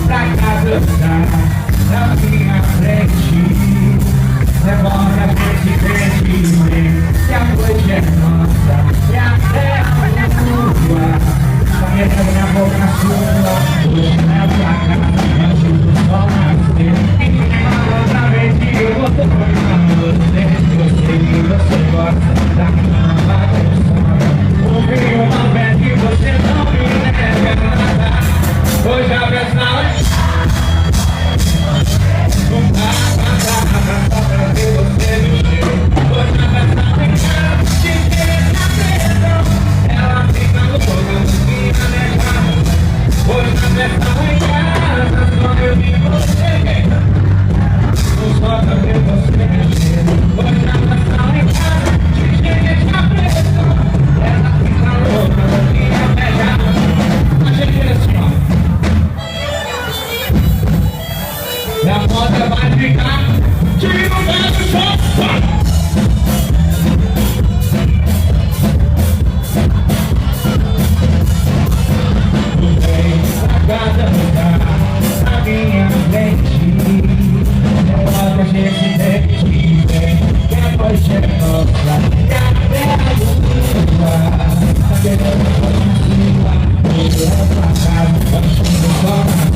Pra casa na minha frente, demora frente, que a noite é nossa, e a terra é sua. Só me leva minha boca sua, hoje leva pra casa, antes do sol nascer. E outra vez que eu vou tomar você, eu sei que você gosta da cama do sol. Ouvi uma vez que você não me leva nada. Hoje a pressão é não dá pra ver você no chão. Hoje a pressão é te ter na pressão. Ela fica louca, minha negada. Hoje a pressão é casa, só eu vi você. Não só pra ver você mexer. Hoje a pressão é casa, te ter na pressão. Ela fica louca, minha negada. A gente é assim, ó. E a moda vai ficar de lugar do chão. Tu vem pra cada lugar, na minha frente. Logo a gente vem, que a noite é nossa, e a terra é sua. Tá querendo coisa sua, eu levo pra casa, antes do sol nascer.